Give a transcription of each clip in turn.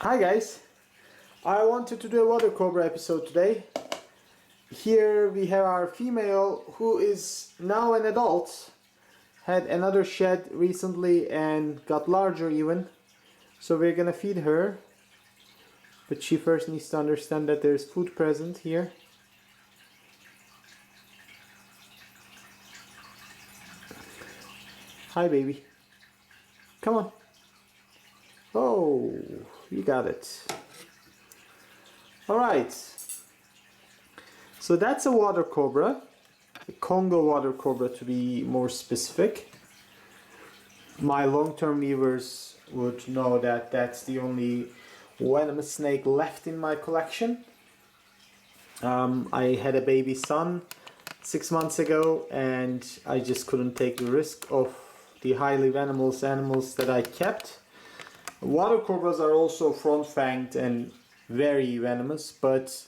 Hi guys, I wanted to do a water cobra episode today. Here we have our female who is now an adult, had another shed recently and got larger even, so we're gonna feed her, but she first needs to understand that there's food present here. Hi baby, come on. Oh, you got it. Alright, so that's a water cobra, a Congo water cobra to be more specific. My long-term viewers would know that that's the only venomous snake left in my collection. I had a baby son 6 months ago and I just couldn't take the risk of the highly venomous animals that I kept. Water cobras are also front-fanged and very venomous, but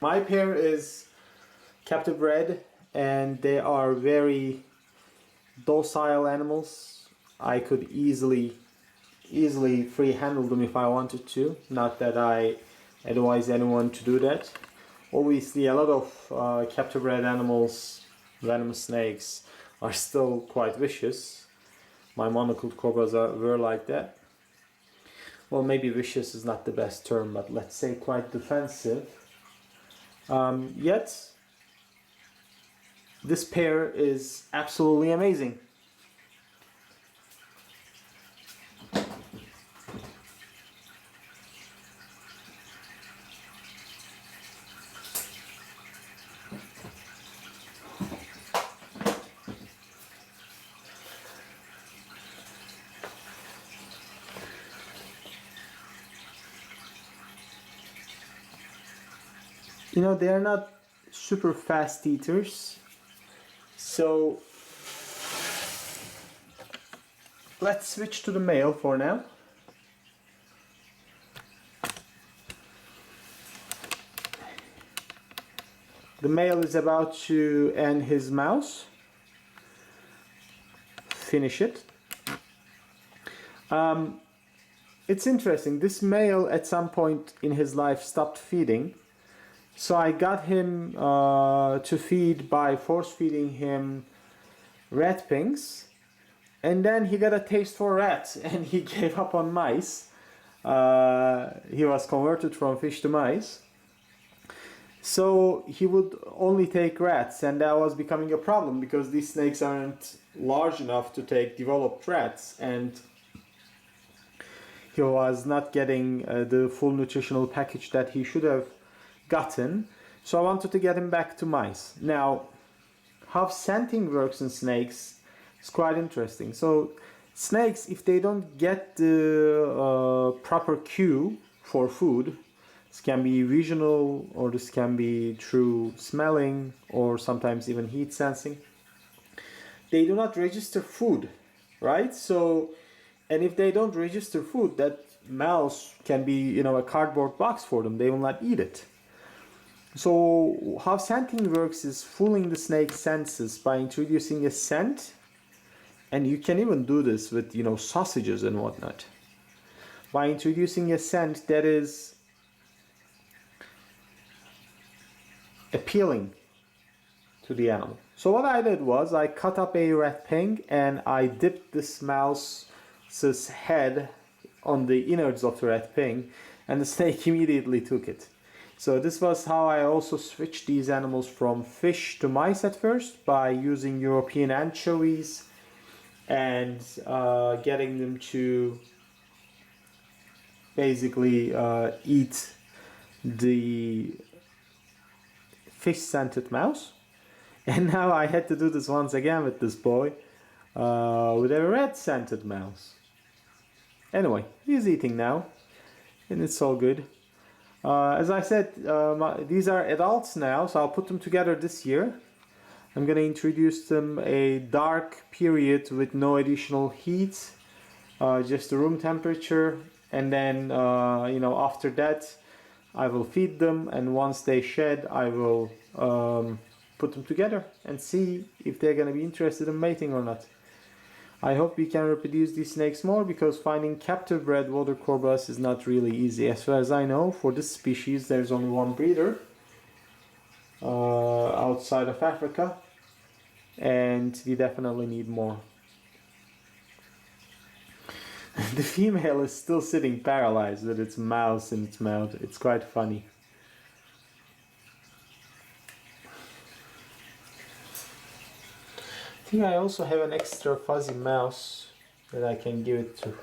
my pair is captive bred and they are very docile animals. I could easily free handle them if I wanted to. Not that I advise anyone to do that. Obviously a lot of captive bred animals, venomous snakes, are still quite vicious. My monocled cobras were like that. Well, maybe vicious is not the best term, but let's say quite defensive. Yet, this pair is absolutely amazing. You know, they're not super fast eaters, so let's switch to the male for now. The male is about to end his mouse, finish it. It's interesting, this male at some point in his life stopped feeding. So I got him to feed by force feeding him rat pings, and then he got a taste for rats and he gave up on mice. He was converted from fish to mice. So he would only take rats, and that was becoming a problem because these snakes aren't large enough to take developed rats, and he was not getting the full nutritional package that he should have gotten. So I wanted to get him back to mice. Now, how scenting works in snakes is quite interesting. So snakes, if they don't get the proper cue for food, this can be visual or this can be through smelling or sometimes even heat sensing, they do not register food, right? So, and if they don't register food, that mouse can be, you know, a cardboard box for them. They will not eat it. So how scenting works is fooling the snake's senses by introducing a scent, and you can even do this with, you know, sausages and whatnot. By introducing a scent that is appealing to the animal. So what I did was I cut up a rat ping and I dipped this mouse's head on the innards of the rat ping, and the snake immediately took it. So this was how I also switched these animals from fish to mice at first, by using European anchovies and getting them to basically eat the fish-scented mouse. And now I had to do this once again with this boy with a rat-scented mouse. Anyway, he's eating now and it's all good. As I said, these are adults now, so I'll put them together this year. I'm going to introduce them a dark period with no additional heat, just the room temperature, and then you know, after that I will feed them, and once they shed I will put them together and see if they're going to be interested in mating or not. I hope we can reproduce these snakes more, because finding captive bred water cobras is not really easy. As far as I know, for this species there's only one breeder outside of Africa, and we definitely need more. The female is still sitting paralyzed with its mouse in its mouth. It's quite funny. I think I also have an extra fuzzy mouse that I can give it to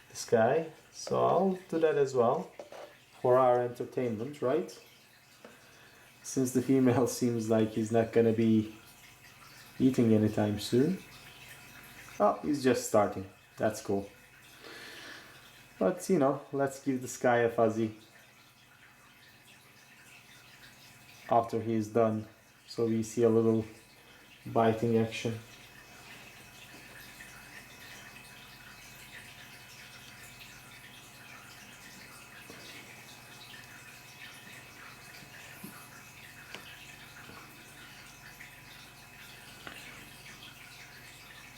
this guy. So I'll do that as well for our entertainment, right? Since the female seems like he's not gonna be eating anytime soon. Oh, he's just starting. That's cool. But you know, let's give this guy a fuzzy after he's done, so we see a little biting action.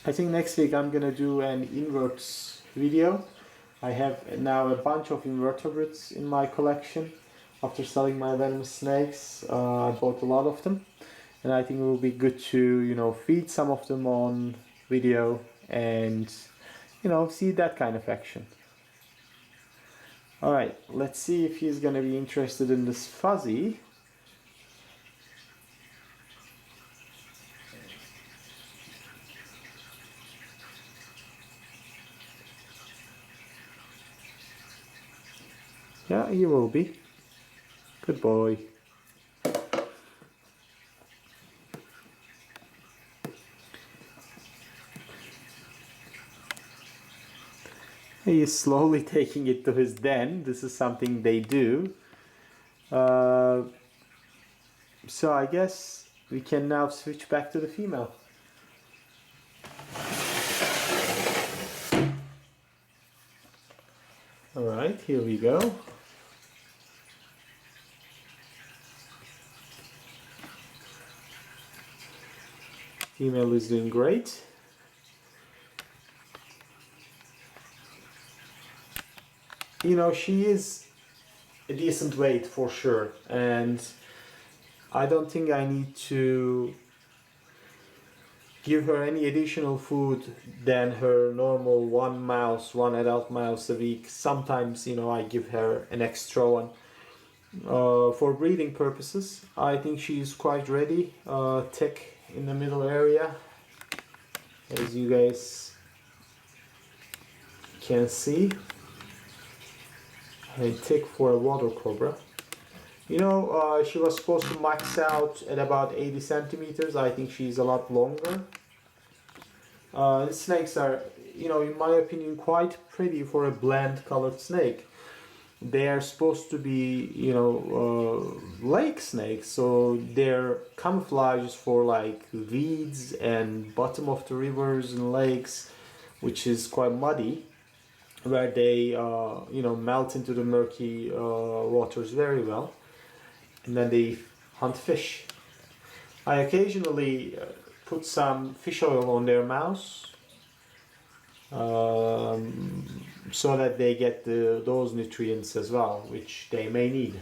I think next week I'm gonna do an inverts video. I have now a bunch of invertebrates in my collection. After selling my venomous snakes, I bought a lot of them, and I think it will be good to feed some of them on video and see that kind of action. All right, let's see if he's gonna be interested in this fuzzy. Yeah, he will be. Good boy. He is slowly taking it to his den. This is something they do. So I guess we can now switch back to the female. Alright, here we go. Female is doing great. She is a decent weight for sure, and I don't think I need to give her any additional food than her normal one adult mouse a week. Sometimes, I give her an extra one. For breeding purposes, I think she is quite ready. Thick in the middle area, as you guys can see. And thick for a water cobra. She was supposed to max out at about 80 centimeters. I think she's a lot longer. The snakes are, in my opinion, quite pretty for a bland colored snake. They are supposed to be, lake snakes, so their camouflage is for like weeds and bottom of the rivers and lakes, which is quite muddy, where they melt into the murky waters very well, and then they hunt fish. I occasionally put some fish oil on their mouths, so that they get those nutrients as well, which they may need.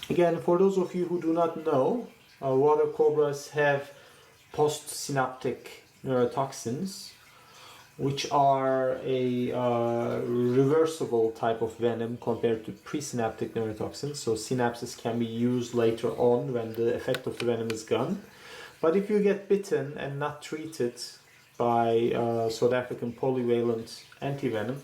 Again, for those of you who do not know, water cobras have postsynaptic neurotoxins, which are a reversible type of venom compared to presynaptic neurotoxins. So synapses can be used later on when the effect of the venom is gone. But if you get bitten and not treated by South African polyvalent antivenom,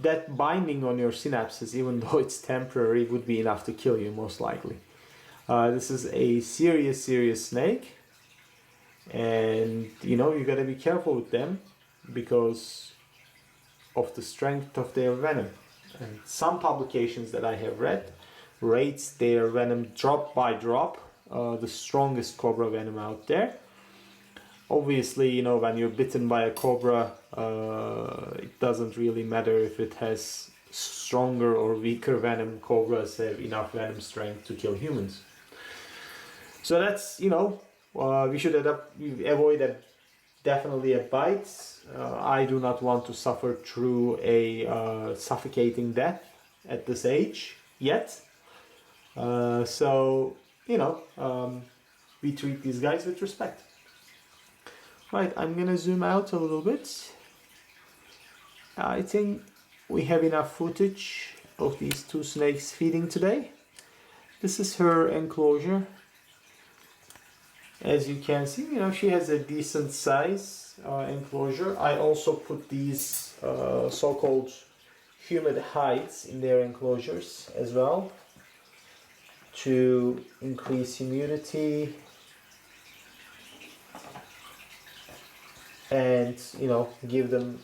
that binding on your synapses, even though it's temporary, would be enough to kill you most likely. This is a serious snake, and you gotta be careful with them because of the strength of their venom. And some publications that I have read rates their venom drop by drop, the strongest cobra venom out there. Obviously, you know, when you're bitten by a cobra, it doesn't really matter if it has stronger or weaker venom. Cobras have enough venom strength to kill humans. So that's, you know, we should avoid definitely a bite. I do not want to suffer through a suffocating death at this age yet. So, you know, we treat these guys with respect. Right, I'm gonna zoom out a little bit. I think we have enough footage of these two snakes feeding today. This is her enclosure. As you can see, you know, she has a decent size enclosure. I also put these so-called humid hides in their enclosures as well to increase humidity and, you know, give them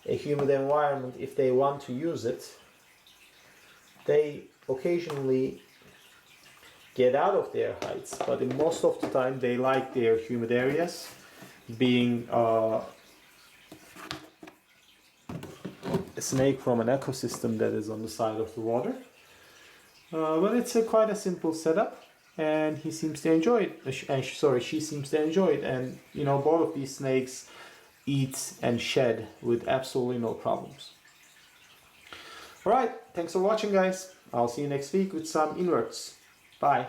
a humid environment if they want to use it. They occasionally get out of their hides, but in most of the time they like their humid areas, being a snake from an ecosystem that is on the side of the water. But it's quite a simple setup, and he seems to enjoy it. She seems to enjoy it, and you know, both of these snakes eat and shed with absolutely no problems. Alright, thanks for watching, guys. I'll see you next week with some inverts. Bye.